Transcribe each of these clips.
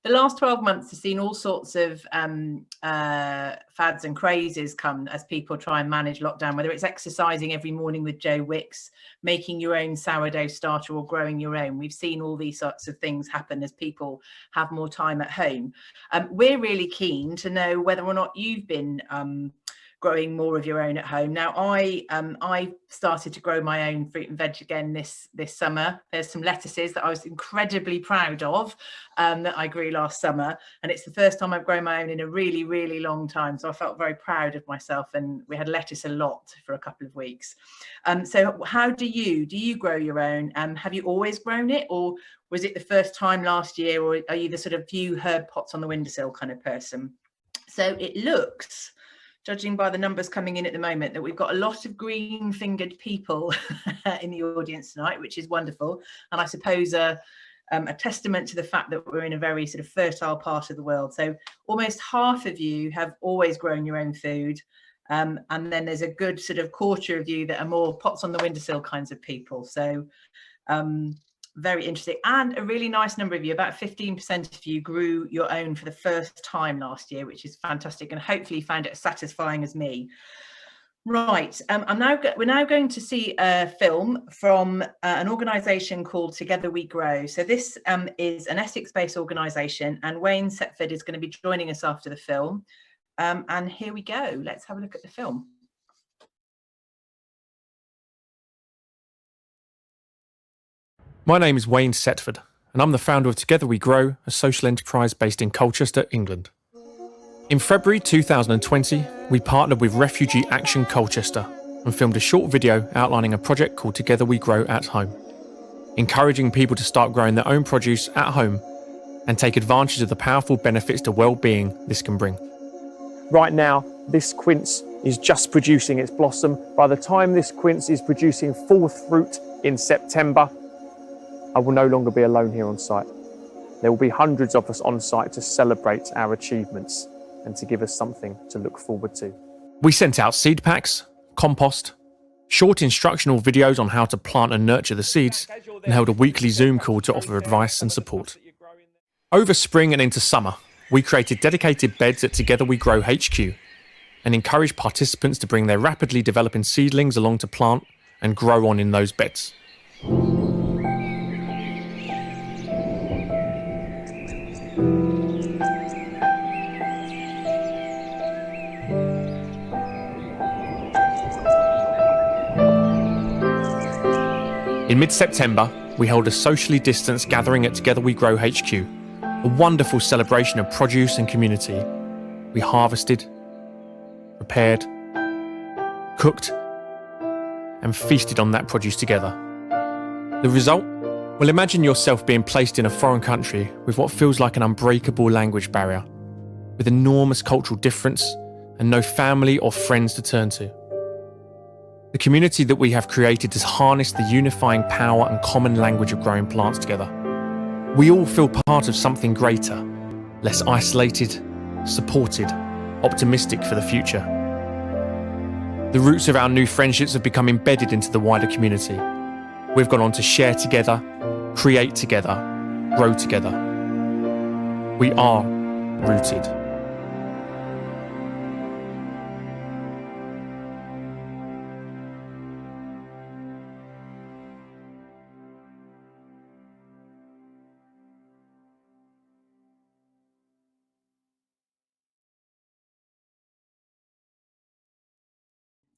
the last 12 months has seen all sorts of fads and crazes come as people try and manage lockdown, whether it's exercising every morning with Joe Wicks, making your own sourdough starter or growing your own. We've seen all these sorts of things happen as people have more time at home. We're really keen to know whether or not you've been growing more of your own at home. Now, I started to grow my own fruit and veg again this summer. There's some lettuces that I was incredibly proud of that I grew last summer, and it's the first time I've grown my own in a really, really long time. So I felt very proud of myself, and we had lettuce a lot for a couple of weeks. So how do you grow your own? Have you always grown it, or was it the first time last year, or are you the sort of few herb pots on the windowsill kind of person? So it looks, judging by the numbers coming in at the moment, that we've got a lot of green-fingered people in the audience tonight, which is wonderful. And I suppose a testament to the fact that we're in a very sort of fertile part of the world. So almost half of you have always grown your own food. And then there's a good sort of quarter of you that are more pots on the windowsill kinds of people. So very interesting. And a really nice number of you, about 15% of you, grew your own for the first time last year, which is fantastic, and hopefully found it as satisfying as me. Right, we're now going to see a film from an organisation called Together We Grow. So this is an Essex-based organisation, and Wayne Setford is going to be joining us after the film. And here we go. Let's have a look at the film. My name is Wayne Setford, and I'm the founder of Together We Grow, a social enterprise based in Colchester, England. In February 2020, we partnered with Refugee Action Colchester and filmed a short video outlining a project called Together We Grow at Home, encouraging people to start growing their own produce at home and take advantage of the powerful benefits to well-being this can bring. Right now, this quince is just producing its blossom. By the time this quince is producing full fruit in September, I will no longer be alone here on site. There will be hundreds of us on site to celebrate our achievements and to give us something to look forward to. We sent out seed packs, compost, short instructional videos on how to plant and nurture the seeds, and held a weekly Zoom call to offer advice and support. Over spring and into summer, we created dedicated beds at Together We Grow HQ and encouraged participants to bring their rapidly developing seedlings along to plant and grow on in those beds. In mid-September, we held a socially distanced gathering at Together We Grow HQ, a wonderful celebration of produce and community. We harvested, prepared, cooked, and feasted on that produce together. The result? Well, imagine yourself being placed in a foreign country with what feels like an unbreakable language barrier, with enormous cultural difference and no family or friends to turn to. The community that we have created has harnessed the unifying power and common language of growing plants together. We all feel part of something greater, less isolated, supported, optimistic for the future. The roots of our new friendships have become embedded into the wider community. We've gone on to share together, create together, grow together. We are rooted.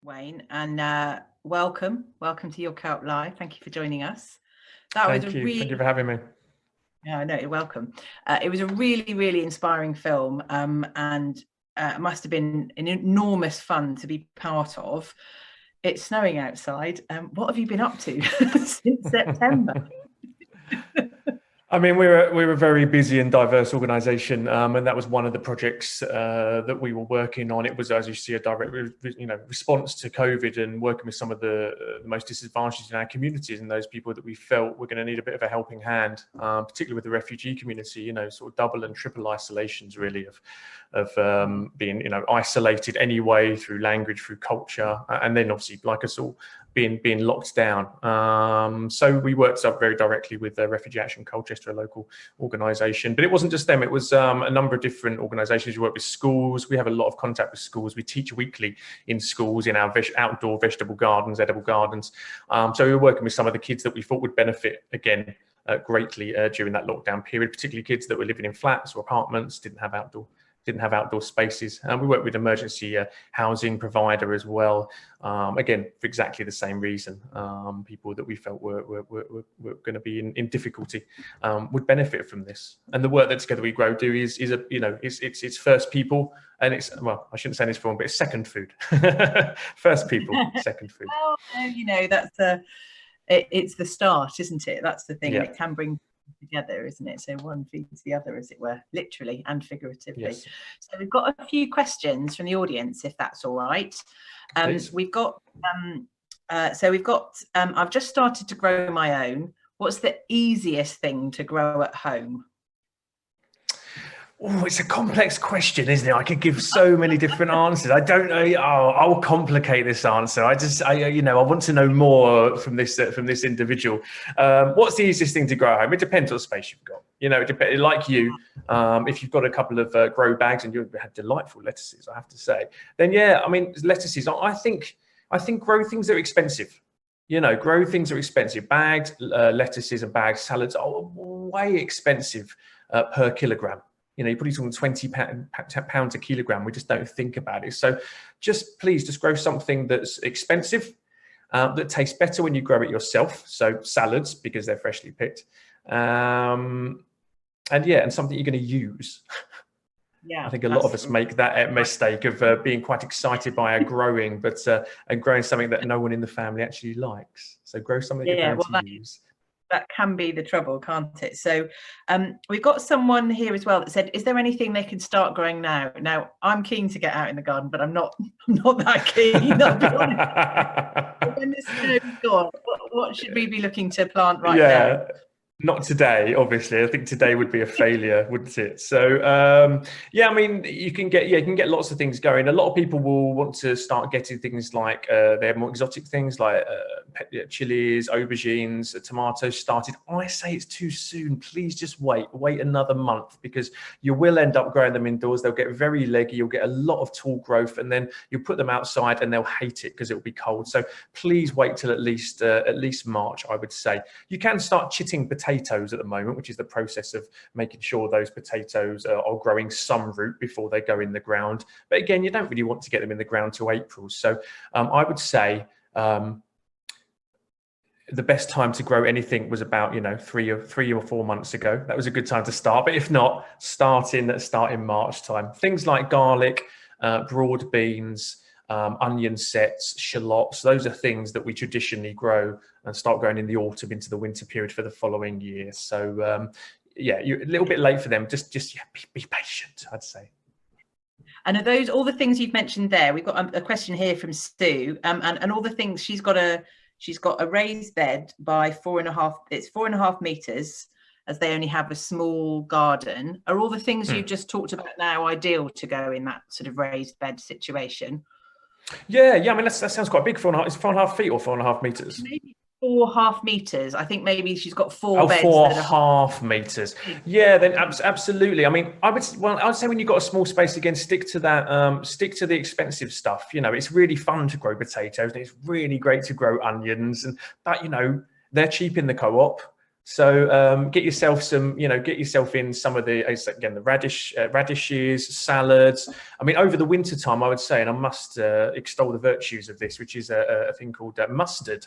Wayne, and welcome to Your Kelp Live. Thank you for joining us. Thank you for having me. Yeah, no, you're welcome. It was a really, really inspiring film, and it must have been an enormous fun to be part of. It's snowing outside. What have you been up to since September? I mean, we're a very busy and diverse organisation, and that was one of the projects that we were working on. It was, as you see, a direct, response to COVID and working with some of the most disadvantaged in our communities and those people that we felt were going to need a bit of a helping hand, particularly with the refugee community. Sort of double and triple isolations, really, of being isolated anyway through language, through culture, and then obviously, like us all, being locked down. So we worked up very directly with Refugee Action Colchester, a local organisation. But it wasn't just them; it was a number of different organisations. We work with schools. We have a lot of contact with schools. We teach weekly in schools in our outdoor vegetable gardens, edible gardens. So we were working with some of the kids that we thought would benefit again greatly during that lockdown period, particularly kids that were living in flats or apartments, didn't have outdoor spaces. And we work with emergency housing provider as well. Again, for exactly the same reason, people that we felt were going to be in difficulty would benefit from this. And the work that Together We Grow do is it's first people, and it's, well, I shouldn't say this for one, but it's second food. First people, second food. Well, that's it's the start, isn't it? That's the thing, Yeah. and it can bring together, isn't it? So one feeds the other, as it were, literally and figuratively. Yes. So we've got a few questions from the audience, if that's all right. We've got I've just started to grow my own. What's the easiest thing to grow at home? Oh, it's a complex question, isn't it? I could give so many different answers. I don't know. I'll complicate this answer. I want to know more from this individual. What's the easiest thing to grow at home? It depends what space you've got. It depends. Like you, if you've got a couple of grow bags and you have delightful lettuces, I have to say, then yeah, I mean, lettuces. I think grow things are expensive. Grow things are expensive. Bags, lettuces and bags, salads are way expensive per kilogram. You're probably talking 20 pounds a kilogram. We just don't think about it. So please grow something that's expensive, that tastes better when you grow it yourself. So salads, because they're freshly picked. And something you're going to use. Yeah, I think a lot of us make that mistake of being quite excited by our growing, and growing something that no one in the family actually likes. So grow something you're going to use. That can be the trouble, can't it? So we've got someone here as well that said, is there anything they can start growing now? Now, I'm keen to get out in the garden, but I'm not that keen. I'll be honest. When the snow's gone, what should we be looking to plant now? Not today, obviously. I think today would be a failure, wouldn't it? So, I mean, you can get lots of things going. A lot of people will want to start getting things like they have more exotic things like chilies, aubergines, tomatoes started. I say it's too soon. Please just wait another month, because you will end up growing them indoors. They'll get very leggy. You'll get a lot of tall growth, and then you put them outside and they'll hate it because it will be cold. So please wait till at least March, I would say. You can start chitting potatoes at the moment, which is the process of making sure those potatoes are growing some root before they go in the ground. But again, you don't really want to get them in the ground till April. So I would say the best time to grow anything was about 3 or 4 months ago. That was a good time to start. But if not, start in March time. Things like garlic, broad beans, onion sets, shallots, those are things that we traditionally grow and start growing in the autumn into the winter period for the following year. So you're a little bit late for them. Just be patient, I'd say. And are those all the things you've mentioned there? We've got a question here from Sue, and all the things she's got a raised bed by 4.5 meters, as they only have a small garden. Are all the things you've just talked about now ideal to go in that sort of raised bed situation? Yeah. I mean, that sounds quite big. 4.5 feet or 4.5 meters. Maybe 4.5 meters. I think maybe she's got four beds. 4.5 meters. Yeah, then absolutely. I mean, I would say when you've got a small space, again, stick to that. Stick to the expensive stuff. It's really fun to grow potatoes, and it's really great to grow onions, but they're cheap in the co-op. So get yourself in some of the radishes, salads. I mean, over the winter time, I would say, and I must extol the virtues of this, which is a thing called mustard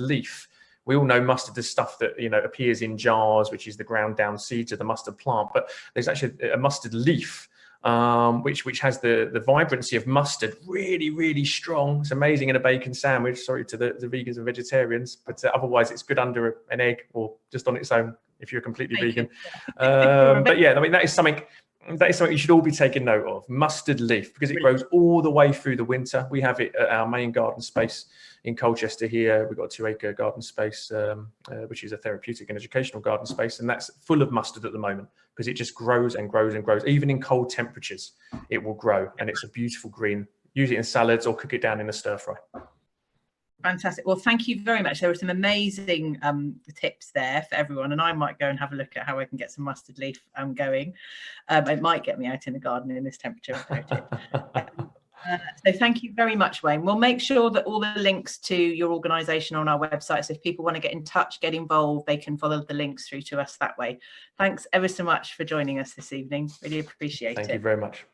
leaf. We all know mustard is stuff that appears in jars, which is the ground down seeds of the mustard plant. But there's actually a mustard leaf, which has the vibrancy of mustard, really, really strong. It's amazing in a bacon sandwich. Sorry to the vegans and vegetarians, but otherwise it's good under an egg or just on its own if you're completely vegan. But yeah, I mean, that is something you should all be taking note of. Mustard leaf, because it grows all the way through the winter. We have it at our main garden space in Colchester here. We've got a 2-acre garden space, which is a therapeutic and educational garden space, and that's full of mustard at the moment because it just grows and grows and grows. Even in cold temperatures, it will grow, and it's a beautiful green. Use it in salads or cook it down in a stir fry. Fantastic. Well, thank you very much. There were some amazing tips there for everyone, and I might go and have a look at how I can get some mustard leaf going. It might get me out in the garden in this temperature without it. So thank you very much, Wayne. We'll make sure that all the links to your organisation on our website. So if people want to get in touch, get involved, they can follow the links through to us that way. Thanks ever so much for joining us this evening. Really appreciate it. Thank you very much.